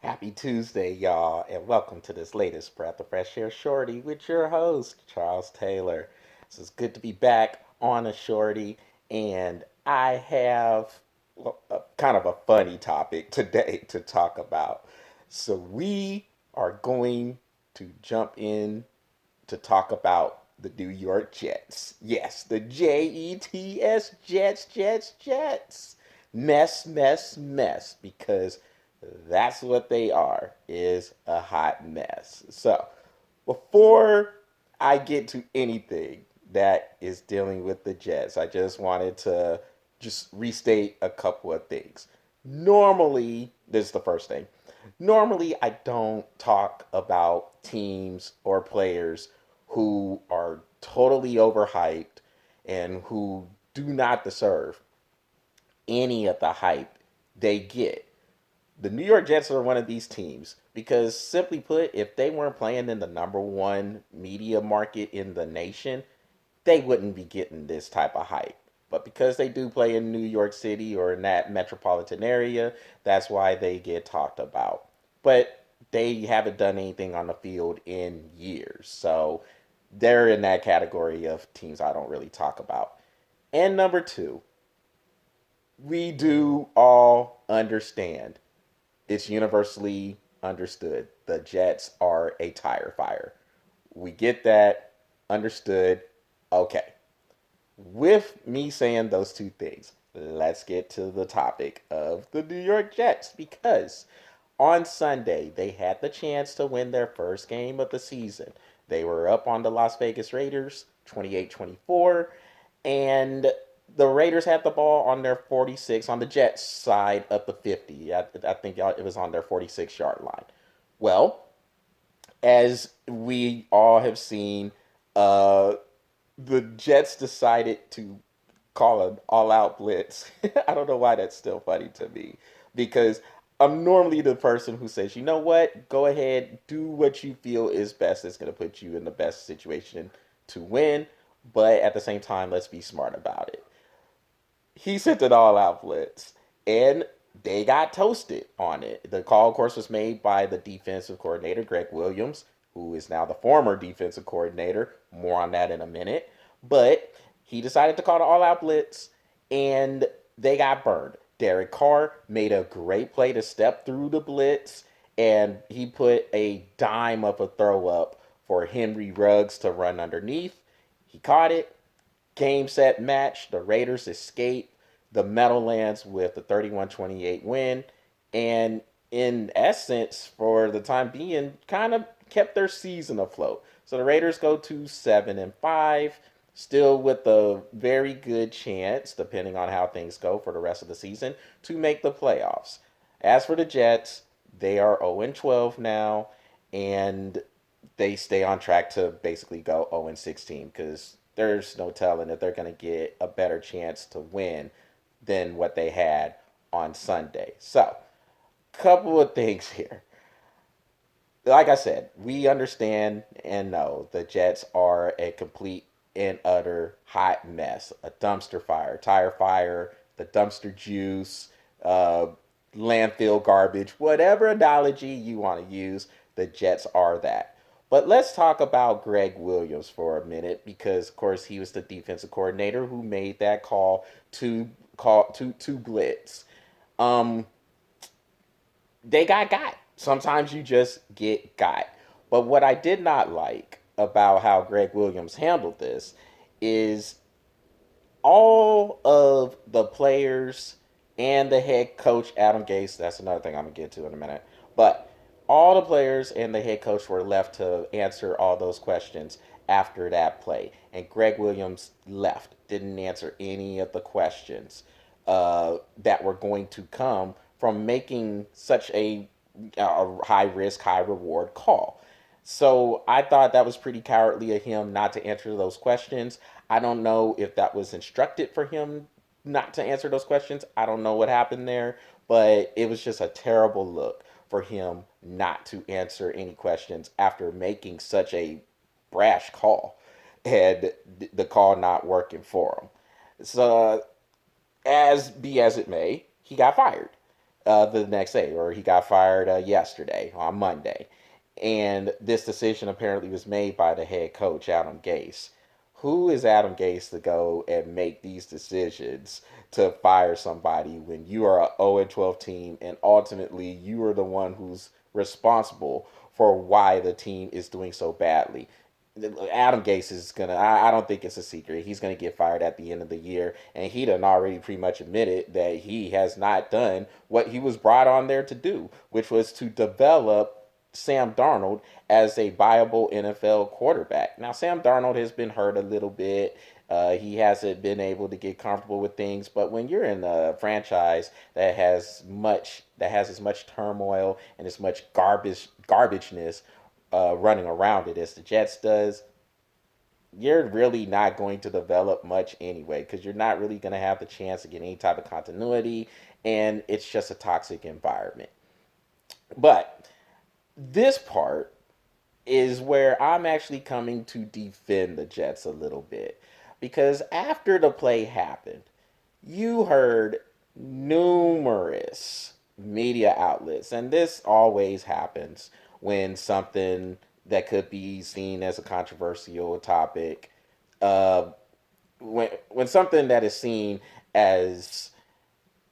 Happy Tuesday, y'all, and welcome to this latest Breath of Fresh Air Shorty with your host, Charles Taylor. So it's good to be back on a Shorty, and I have kind of a funny topic today to talk about. So we are going to jump in to talk about the New York Jets. Yes, the J.E.T.S. Jets. Mess, because that's what they are, is a hot mess. So, before I get to anything that is dealing with the Jets, I just wanted to just restate a couple of things. Normally, this is the first thing. Normally, I don't talk about teams or players who are totally overhyped and who do not deserve any of the hype they get. The New York Jets are one of these teams because, simply put, if they weren't playing in the number one media market in the nation, they wouldn't be getting this type of hype. But because they do play in New York City or in that metropolitan area, that's why they get talked about. But they haven't done anything on the field in years. So they're in that category of teams I don't really talk about. And number two, we do all understand, it's universally understood, the Jets are a tire fire. We get that, understood, okay. With me saying those two things, let's get to the topic of the New York Jets because on Sunday they had the chance to win their first game of the season. They were up on the Las Vegas Raiders 28-24, and the Raiders had the ball on their 46 on the Jets side of the 50. I think it was on their 46-yard line. Well, as we all have seen, uh, the Jets decided to call an all-out blitz. I don't know why that's still funny to me because I'm normally the person who says, you know what, go ahead, do what you feel is best. That's going to put you in the best situation to win. But at the same time, let's be smart about it. He sent an all-out blitz, and they got toasted on it. The call, of course, was made by the defensive coordinator, Greg Williams, who is now the former defensive coordinator. More on that in a minute. But he decided to call the all-out blitz, and they got burned. Derek Carr made a great play to step through the blitz, and he put a dime of a throw up for Henry Ruggs to run underneath. He caught it. Game, set, match. The Raiders escape the Meadowlands with a 31-28 win. And in essence, for the time being, kind of kept their season afloat. So the Raiders go to 7-5, still with a very good chance, depending on how things go for the rest of the season, to make the playoffs. As for the Jets, they are 0-12 now, and they stay on track to basically go 0-16 because there's no telling if they're going to get a better chance to win than what they had on Sunday. So, couple of things here. Like I said, we understand and know the Jets are a complete and utter hot mess, a dumpster fire, tire fire, the dumpster juice, uh, landfill garbage, whatever analogy you want to use, the Jets are that. But let's talk about Greg Williams for a minute because, of course, he was the defensive coordinator who made that call to blitz. Um, they got. Sometimes you just get got. But what I did not like about how Greg Williams handled this is all of the players and the head coach, Adam Gase, that's another thing I'm going to get to in a minute, but all the players and the head coach were left to answer all those questions after that play. And Greg Williams left, didn't answer any of the questions that were going to come from making such a high risk, high reward call. So I thought that was pretty cowardly of him not to answer those questions. I don't know if that was instructed for him not to answer those questions. I don't know what happened there, but it was just a terrible look for him not to answer any questions after making such a brash call and the call not working for him. So, as be as it may, he got fired. the next day, or he got fired yesterday on Monday. And this decision apparently was made by the head coach, Adam Gase. Who is Adam Gase to go and make these decisions to fire somebody when you are a 0-12 team and ultimately you are the one who's responsible for why the team is doing so badly? Adam Gase is gonna. I don't think it's a secret. He's gonna get fired at the end of the year, and he done already pretty much admitted that he has not done what he was brought on there to do, which was to develop Sam Darnold as a viable NFL quarterback. Now, Sam Darnold has been hurt a little bit. He hasn't been able to get comfortable with things, but when you're in a franchise that has as much turmoil and as much garbageness running around it as the Jets does, you're really not going to develop much anyway because you're not really going to have the chance to get any type of continuity, and it's just a toxic environment. But this part is where I'm actually coming to defend the Jets a little bit because after the play happened, you heard numerous media outlets, and this always happens when something that could be seen as a controversial topic, uh, when something that is seen as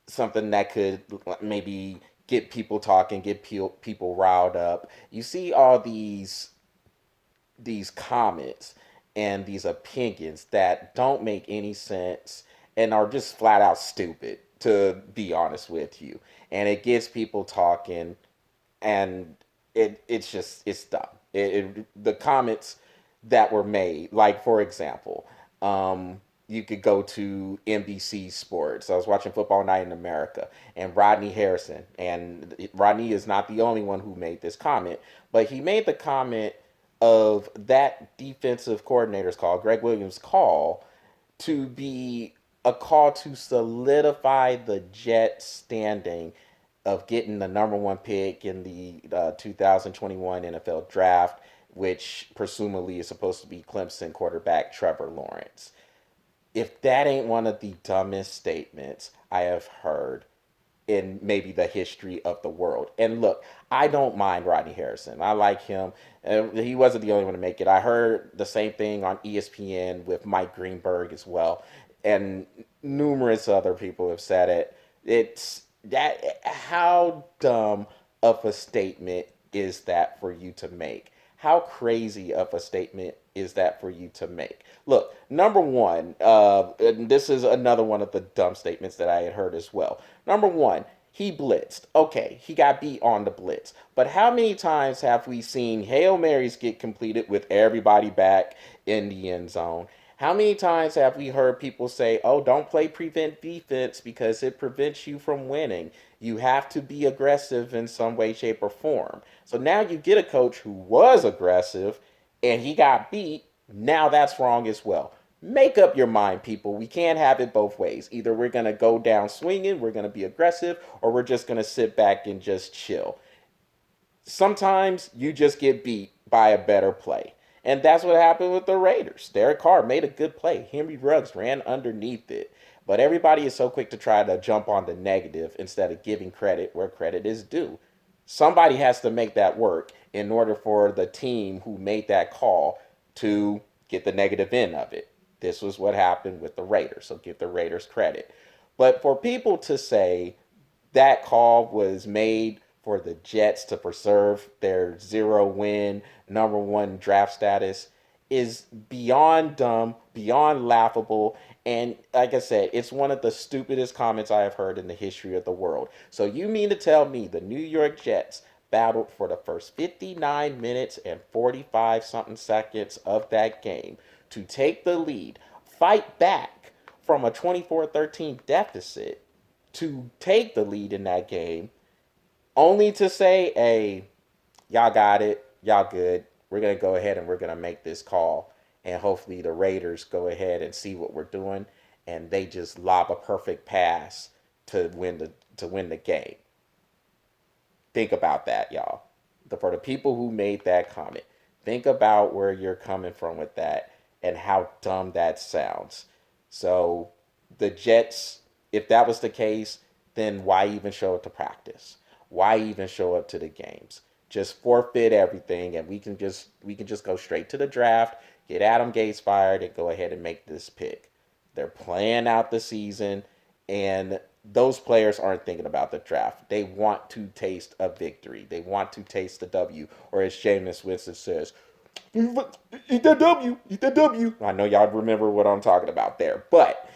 something that could maybe get people talking, get people riled up. You see all these comments and these opinions that don't make any sense and are just flat out stupid, to be honest with you. And it gets people talking, and it's dumb. The comments that were made, like for example, you could go to NBC Sports. I was watching Football Night in America, and Rodney Harrison, and Rodney is not the only one who made this comment, but he made the comment of that defensive coordinator's call, Greg Williams' call, to be a call to solidify the Jets' standing of getting the number one pick in the 2021 NFL draft, which presumably is supposed to be Clemson quarterback Trevor Lawrence. If that ain't one of the dumbest statements I have heard in maybe the history of the world. And look, I don't mind Rodney Harrison. I like him. He wasn't the only one to make it. I heard the same thing on ESPN with Mike Greenberg as well. And numerous other people have said it. It's that how dumb of a statement is that for you to make? How crazy of a statement is that for you to make? Look, number one, and this is another one of the dumb statements that I had heard as well. Number one, he blitzed. Okay, he got beat on the blitz. But how many times have we seen Hail Marys get completed with everybody back in the end zone? How many times have we heard people say, oh, don't play prevent defense because it prevents you from winning? You have to be aggressive in some way, shape, or form. So now you get a coach who was aggressive and he got beat. Now that's wrong as well. Make up your mind, people. We can't have it both ways. Either we're going to go down swinging, we're going to be aggressive, or we're just going to sit back and just chill. Sometimes you just get beat by a better play. And that's what happened with the Raiders. Derek Carr made a good play. Henry Ruggs ran underneath it. But everybody is so quick to try to jump on the negative instead of giving credit where credit is due. Somebody has to make that work in order for the team who made that call to get the negative end of it. This was what happened with the Raiders, so give the Raiders credit. But for people to say that call was made for the Jets to preserve their 0-win number one draft status is beyond dumb, beyond laughable, and like I said, it's one of the stupidest comments I have heard in the history of the world. So you mean to tell me the New York Jets battled for the first 59 minutes and 45 something seconds of that game to take the lead, fight back from a 24-13 deficit to take the lead in that game, only to say, hey, y'all got it, y'all good. We're going to go ahead and we're going to make this call. And hopefully the Raiders go ahead and see what we're doing and they just lob a perfect pass to win the game. Think about that, y'all. For the people who made that comment, think about where you're coming from with that and how dumb that sounds. So the Jets, if that was the case, then why even show up to practice? Why even show up to the games? Just forfeit everything, and we can just go straight to the draft, get Adam Gase fired, and go ahead and make this pick. They're playing out the season, and those players aren't thinking about the draft. They want to taste a victory. They want to taste the W, or as Jameis Winston says, eat that W, eat that W. I know y'all remember what I'm talking about there, but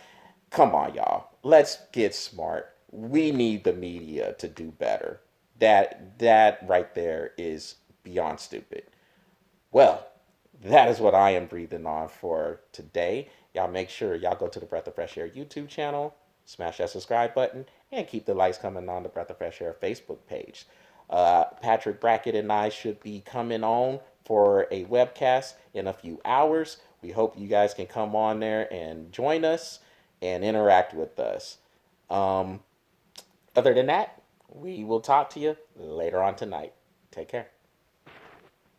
come on, y'all. Let's get smart. We need the media to do better. That right there is beyond stupid. Well, that is what I am breathing on for today. Y'all make sure y'all go to the Breath of Fresh Air YouTube channel, smash that subscribe button, and keep the likes coming on the Breath of Fresh Air Facebook page. Patrick Brackett and I should be coming on for a webcast in a few hours. We hope you guys can come on there and join us and interact with us. Um, Other than that, we will talk to you later on tonight. Take care.